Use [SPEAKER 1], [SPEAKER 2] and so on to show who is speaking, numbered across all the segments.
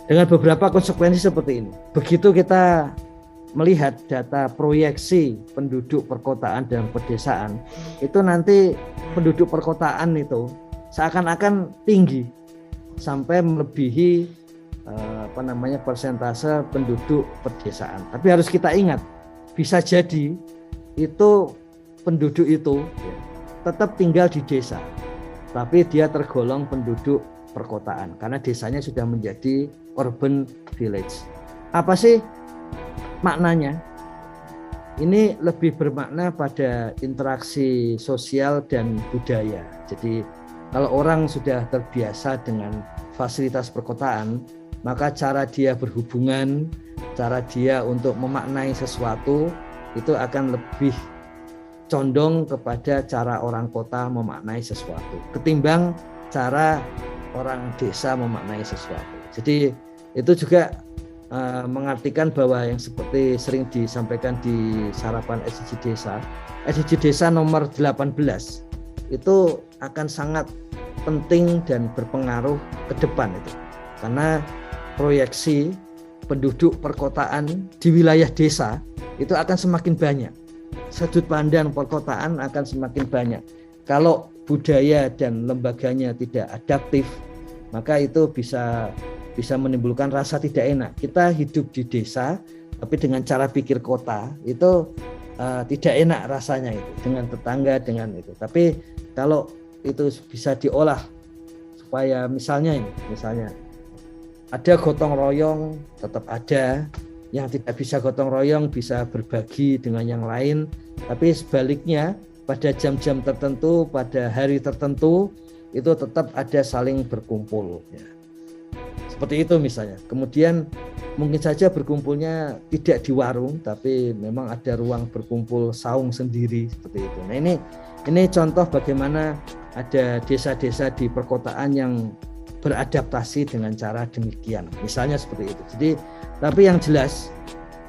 [SPEAKER 1] dengan beberapa konsekuensi seperti ini. Begitu kita melihat data proyeksi penduduk perkotaan dan pedesaan, itu nanti penduduk perkotaan itu seakan-akan tinggi sampai melebihi persentase penduduk pedesaan. Tapi harus kita ingat, bisa jadi itu penduduk itu tetap tinggal di desa, tapi dia tergolong penduduk perkotaan karena desanya sudah menjadi urban village. Apa sih maknanya? Ini lebih bermakna pada interaksi sosial dan budaya. Jadi kalau orang sudah terbiasa dengan fasilitas perkotaan, maka cara dia berhubungan, cara dia untuk memaknai sesuatu itu akan lebih condong kepada cara orang kota memaknai sesuatu ketimbang cara orang desa memaknai sesuatu. Jadi itu juga mengartikan bahwa yang seperti sering disampaikan di sarapan SDG Desa nomor 18 itu akan sangat penting dan berpengaruh ke depan itu. Karena proyeksi penduduk perkotaan di wilayah desa itu akan semakin banyak. Sudut pandang perkotaan akan semakin banyak. Kalau budaya dan lembaganya tidak adaptif, maka itu bisa menimbulkan rasa tidak enak. Kita hidup di desa, tapi dengan cara pikir kota itu tidak enak rasanya itu dengan tetangga dengan itu. Tapi kalau itu bisa diolah supaya misalnya ada gotong royong, tetap ada. Yang tidak bisa gotong royong bisa berbagi dengan yang lain. Tapi sebaliknya pada jam-jam tertentu, pada hari tertentu itu tetap ada saling berkumpul. Ya. Seperti itu misalnya. Kemudian mungkin saja berkumpulnya tidak di warung, tapi memang ada ruang berkumpul saung sendiri seperti itu. Nah ini contoh bagaimana ada desa-desa di perkotaan yang beradaptasi dengan cara demikian. Misalnya seperti itu. Jadi tapi yang jelas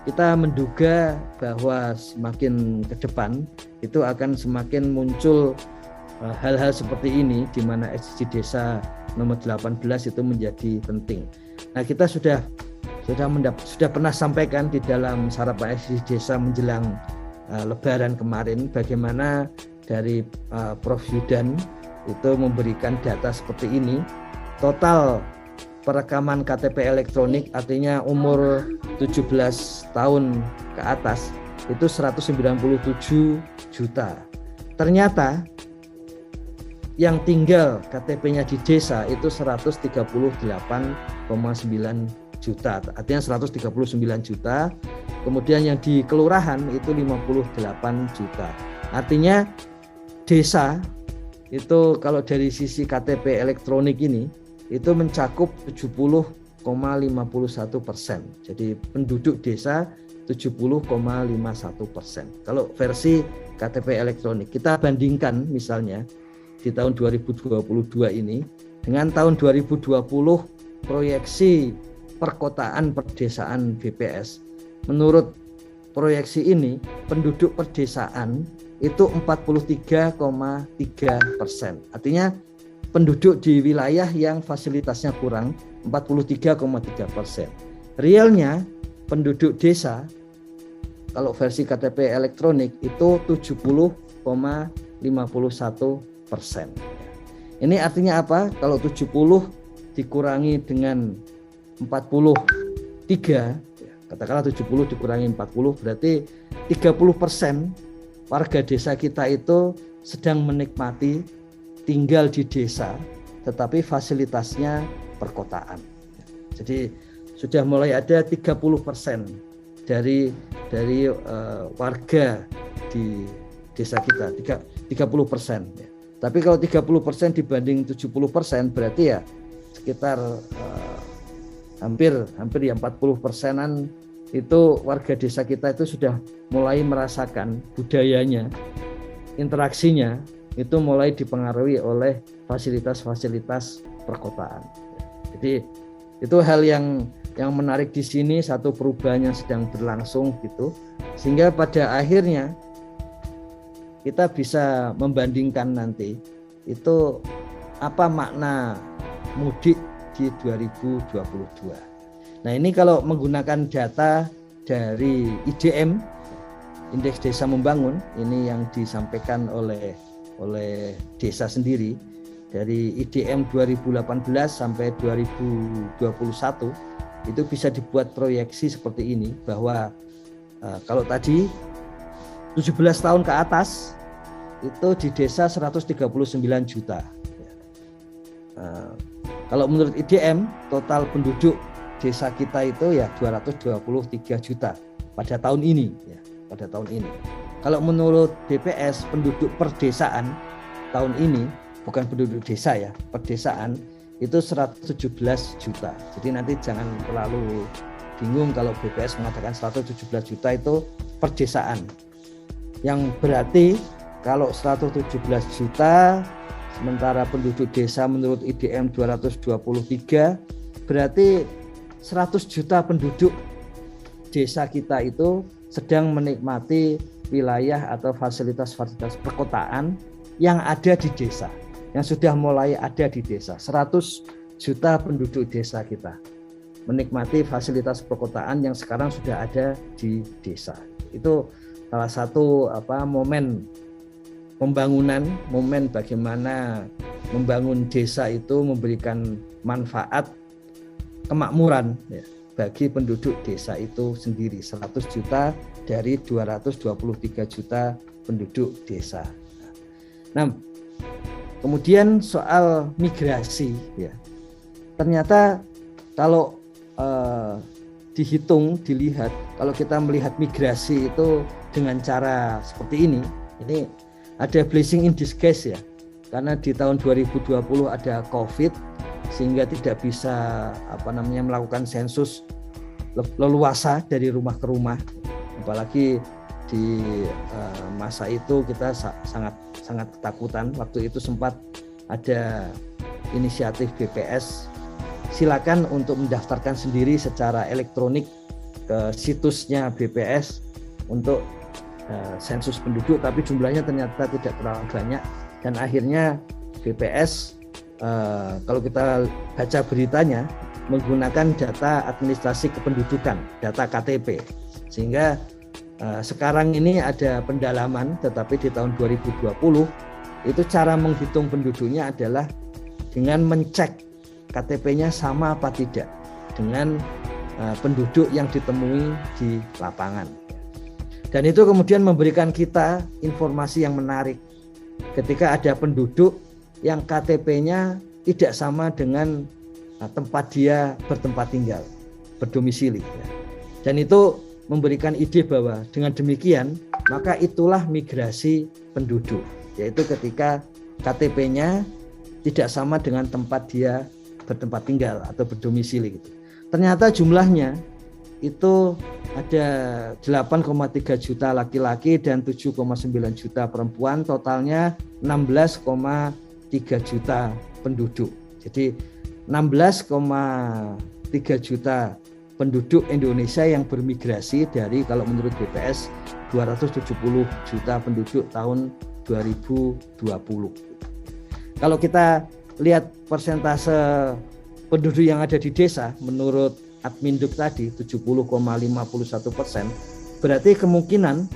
[SPEAKER 1] kita menduga bahwa semakin ke depan itu akan semakin muncul hal-hal seperti ini di mana SDG Desa nomor 18 itu menjadi penting. Nah, kita sudah pernah sampaikan di dalam sarapan SDG Desa menjelang Lebaran kemarin bagaimana dari Prof Yudan itu memberikan data seperti ini. Total perekaman KTP elektronik artinya umur 17 tahun ke atas itu 197 juta. Ternyata yang tinggal KTP-nya di desa itu 138,9 juta. Artinya 139 juta. Kemudian yang di kelurahan itu 58 juta. Artinya desa itu kalau dari sisi KTP elektronik ini itu mencakup 70,51%. Jadi penduduk desa 70,51%. Kalau versi KTP elektronik kita bandingkan misalnya di tahun 2022 ini dengan tahun 2020 proyeksi perkotaan perdesaan BPS. Menurut proyeksi ini penduduk perdesaan itu 43,3%. Artinya penduduk di wilayah yang fasilitasnya kurang 43,3%. Realnya penduduk desa kalau versi KTP elektronik itu 70,51%. Ini artinya apa? Kalau 70 dikurangi dengan 43, katakanlah 70 dikurangi 40 berarti 30% warga desa kita itu sedang menikmati tinggal di desa tetapi fasilitasnya perkotaan. Jadi sudah mulai ada 30% dari warga di desa kita 30%. Tapi kalau 30% dibanding 70% berarti ya sekitar hampir ya 40%-an itu warga desa kita itu sudah mulai merasakan budayanya, interaksinya itu mulai dipengaruhi oleh fasilitas-fasilitas perkotaan. Jadi itu hal yang menarik di sini, satu perubahan yang sedang berlangsung gitu, sehingga pada akhirnya kita bisa membandingkan nanti itu apa makna mudik di 2022. Nah ini kalau menggunakan data dari IDM, Indeks Desa Membangun, ini yang disampaikan oleh desa sendiri, dari IDM 2018 sampai 2021, itu bisa dibuat proyeksi seperti ini, bahwa kalau tadi 17 tahun ke atas, itu di desa 139 juta. Kalau menurut IDM, total penduduk desa kita itu ya 223 juta pada tahun ini, ya, pada tahun ini. Kalau menurut BPS, penduduk perdesaan tahun ini, bukan penduduk desa ya, perdesaan itu 117 juta. Jadi nanti jangan terlalu bingung kalau BPS mengatakan 117 juta itu perdesaan. Yang berarti kalau 117 juta sementara penduduk desa menurut IDM 223, berarti 100 juta penduduk desa kita itu sedang menikmati wilayah atau fasilitas-fasilitas perkotaan yang ada di desa, yang sudah mulai ada di desa. 100 juta penduduk desa kita menikmati fasilitas perkotaan yang sekarang sudah ada di desa. Itu salah satu momen pembangunan, momen bagaimana membangun desa itu memberikan manfaat kemakmuran ya, bagi penduduk desa itu sendiri. 100 juta dari 223 juta penduduk desa. Nah, kemudian soal migrasi ya, ternyata kalau dilihat, kalau kita melihat migrasi itu dengan cara seperti ini ada blessing in disguise ya, karena di tahun 2020 ada COVID sehingga tidak bisa melakukan sensus leluasa dari rumah ke rumah, apalagi di masa itu kita sangat ketakutan. Waktu itu sempat ada inisiatif BPS, silakan untuk mendaftarkan sendiri secara elektronik ke situsnya BPS untuk sensus penduduk, tapi jumlahnya ternyata tidak terlalu banyak, dan akhirnya BPS kalau kita baca beritanya menggunakan data administrasi kependudukan, data KTP, sehingga sekarang ini ada pendalaman, tetapi di tahun 2020 itu cara menghitung penduduknya adalah dengan mencek KTP-nya sama apa tidak dengan penduduk yang ditemui di lapangan. Dan itu kemudian memberikan kita informasi yang menarik ketika ada penduduk yang KTP-nya tidak sama dengan tempat dia bertempat tinggal, berdomisili. Dan itu memberikan ide bahwa dengan demikian maka itulah migrasi penduduk, yaitu ketika KTP-nya tidak sama dengan tempat dia bertempat tinggal atau berdomisili gitu. Ternyata jumlahnya itu ada 8,3 juta laki-laki dan 7,9 juta perempuan, totalnya 16,3 juta penduduk. Jadi 16,3 juta penduduk Indonesia yang bermigrasi dari, kalau menurut BPS, 270 juta penduduk tahun 2020. Kalau kita lihat persentase penduduk yang ada di desa menurut Adminduk tadi 70,51%, berarti kemungkinan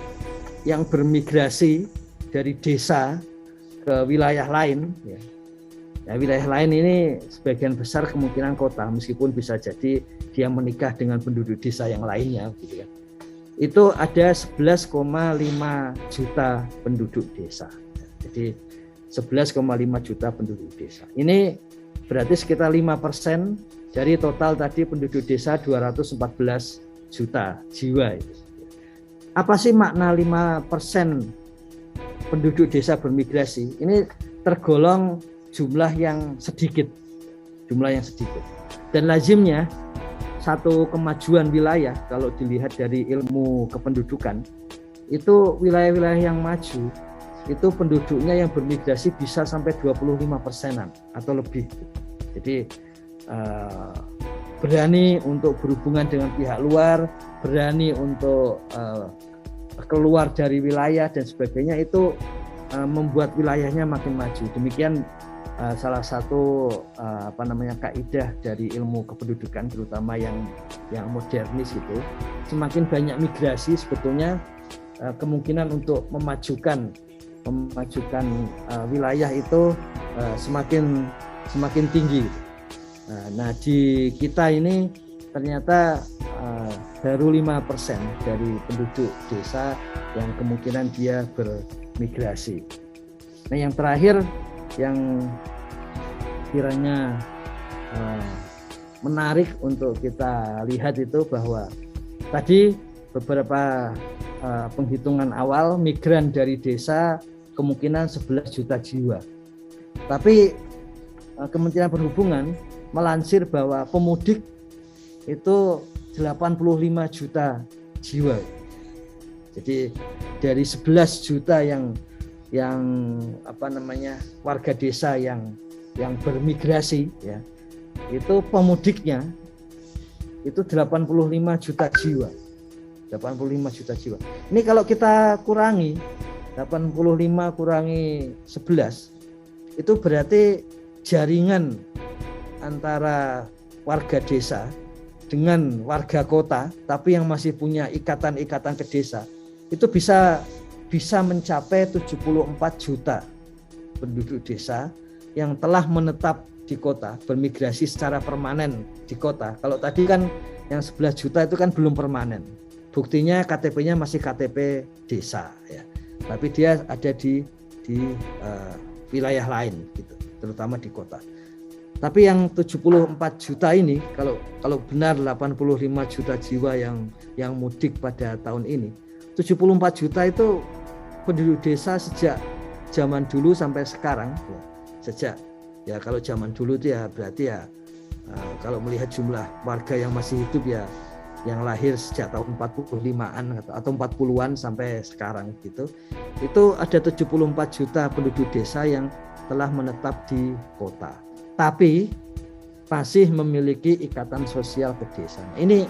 [SPEAKER 1] yang bermigrasi dari desa ke wilayah lain ya, wilayah lain ini sebagian besar kemungkinan kota, meskipun bisa jadi dia menikah dengan penduduk desa yang lainnya gitu ya. Itu ada 11,5 juta penduduk desa. Jadi 11,5 juta penduduk desa. Ini berarti sekitar 5% dari total tadi penduduk desa 214 juta jiwa. Apa sih makna 5% penduduk desa bermigrasi? Ini tergolong jumlah yang sedikit. Dan lazimnya satu kemajuan wilayah kalau dilihat dari ilmu kependudukan, itu wilayah-wilayah yang maju itu penduduknya yang bermigrasi bisa sampai 25%-an atau lebih. Jadi berani untuk berhubungan dengan pihak luar, berani untuk keluar dari wilayah dan sebagainya, itu membuat wilayahnya makin maju. Demikian salah satu kaidah dari ilmu kependudukan, terutama yang modernis itu, semakin banyak migrasi sebetulnya kemungkinan untuk memajukan wilayah itu semakin tinggi. Nah, di kita ini ternyata baru 5% dari penduduk desa yang kemungkinan dia bermigrasi. Nah, yang terakhir yang kiranya menarik untuk kita lihat itu bahwa tadi beberapa penghitungan awal migran dari desa kemungkinan 11 juta jiwa. Tapi Kementerian Perhubungan melansir bahwa pemudik itu 85 juta jiwa. Jadi dari 11 juta yang warga desa yang bermigrasi, ya, itu pemudiknya itu 85 juta jiwa. 85 juta jiwa. Ini kalau kita kurangi 85 kurangi 11, itu berarti jaringan antara warga desa dengan warga kota, tapi yang masih punya ikatan-ikatan ke desa, itu bisa mencapai 74 juta penduduk desa yang telah menetap di kota, bermigrasi secara permanen di kota. Kalau tadi kan yang 11 juta itu kan belum permanen. Buktinya KTP-nya masih KTP desa, ya. Tapi dia ada di wilayah lain gitu, terutama di kota. Tapi yang 74 juta ini, kalau benar 85 juta jiwa yang mudik pada tahun ini, 74 juta itu penduduk desa sejak zaman dulu sampai sekarang, ya, kalau zaman dulu itu ya berarti ya kalau melihat jumlah warga yang masih hidup ya yang lahir sejak tahun 45-an atau 40-an sampai sekarang gitu, itu ada 74 juta penduduk desa yang telah menetap di kota, tapi masih memiliki ikatan sosial ke desa. Ini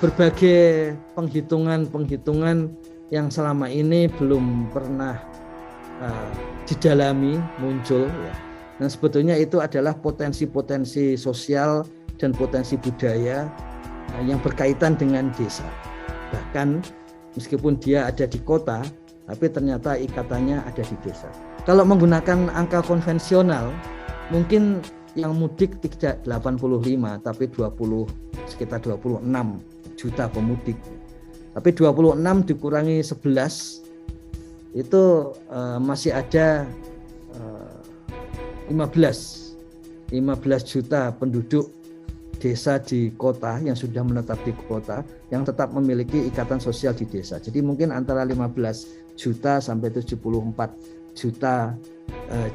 [SPEAKER 1] berbagai penghitungan yang selama ini belum pernah didalami muncul, ya. Dan sebetulnya itu adalah potensi-potensi sosial dan potensi budaya yang berkaitan dengan desa. Bahkan meskipun dia ada di kota, tapi ternyata ikatannya ada di desa. Kalau menggunakan angka konvensional, mungkin yang mudik tidak 85, tapi sekitar 26 juta pemudik. Tapi 26 dikurangi 11, itu masih ada 15 juta penduduk desa di kota yang sudah menetap di kota, yang tetap memiliki ikatan sosial di desa. Jadi mungkin antara 15 juta sampai 74 juta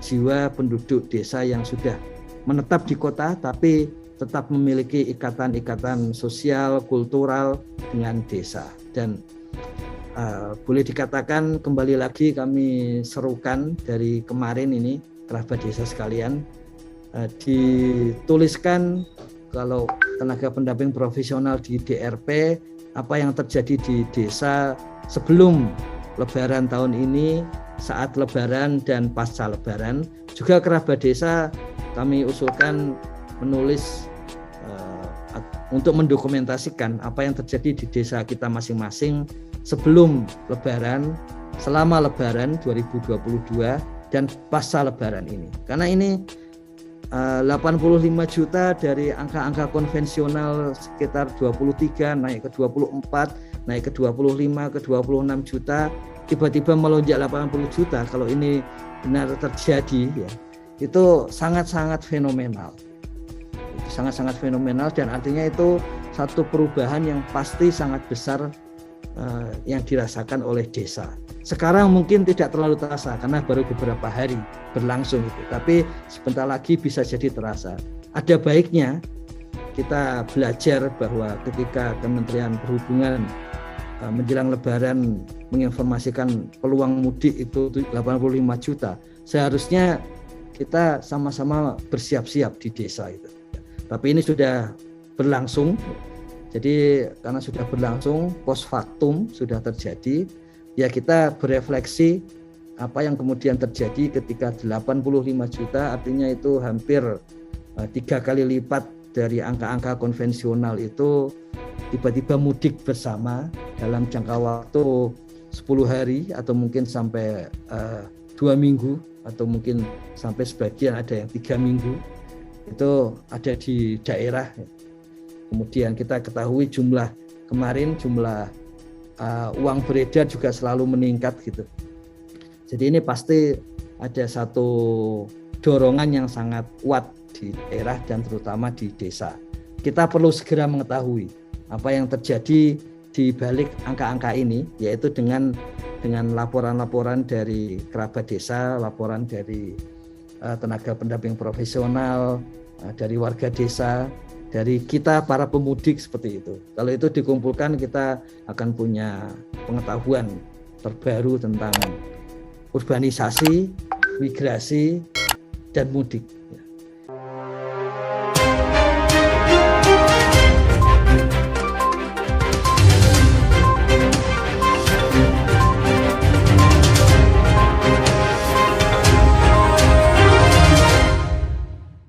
[SPEAKER 1] jiwa penduduk desa yang sudah menetap di kota tapi tetap memiliki ikatan-ikatan sosial, kultural dengan desa. Dan boleh dikatakan kembali lagi kami serukan dari kemarin ini, kerabat desa sekalian, dituliskan kalau tenaga pendamping profesional di DRP apa yang terjadi di desa sebelum Lebaran tahun ini, saat Lebaran dan pasca Lebaran. Juga kerabat desa kami usulkan menulis untuk mendokumentasikan apa yang terjadi di desa kita masing-masing sebelum Lebaran, selama Lebaran 2022 dan pasca Lebaran ini. Karena ini 85 juta dari angka-angka konvensional sekitar 23 naik ke 24, naik ke 25, ke 26 juta, tiba-tiba melonjak 80 juta. Kalau ini benar terjadi, ya, itu sangat-sangat fenomenal. Sangat-sangat fenomenal, dan artinya itu satu perubahan yang pasti sangat besar yang dirasakan oleh desa. Sekarang mungkin tidak terlalu terasa karena baru beberapa hari berlangsung itu, tapi sebentar lagi bisa jadi terasa. Ada baiknya kita belajar bahwa ketika Kementerian Perhubungan menjelang Lebaran menginformasikan peluang mudik itu 85 juta, seharusnya kita sama-sama bersiap-siap di desa itu. Tapi ini sudah berlangsung, jadi karena sudah berlangsung, post factum sudah terjadi, ya kita berefleksi apa yang kemudian terjadi ketika 85 juta, artinya itu hampir 3 kali lipat dari angka-angka konvensional itu tiba-tiba mudik bersama dalam jangka waktu 10 hari atau mungkin sampai 2 minggu atau mungkin sampai sebagian ada yang 3 minggu itu ada di daerah. Kemudian kita ketahui kemarin jumlah uang beredar juga selalu meningkat gitu. Jadi ini pasti ada satu dorongan yang sangat kuat di daerah dan terutama di desa. Kita perlu segera mengetahui apa yang terjadi di balik angka-angka ini, yaitu dengan laporan-laporan dari kerabat desa, laporan dari tenaga pendamping profesional, dari warga desa, dari kita para pemudik seperti itu. Kalau itu dikumpulkan, kita akan punya pengetahuan terbaru tentang urbanisasi, migrasi, dan mudik.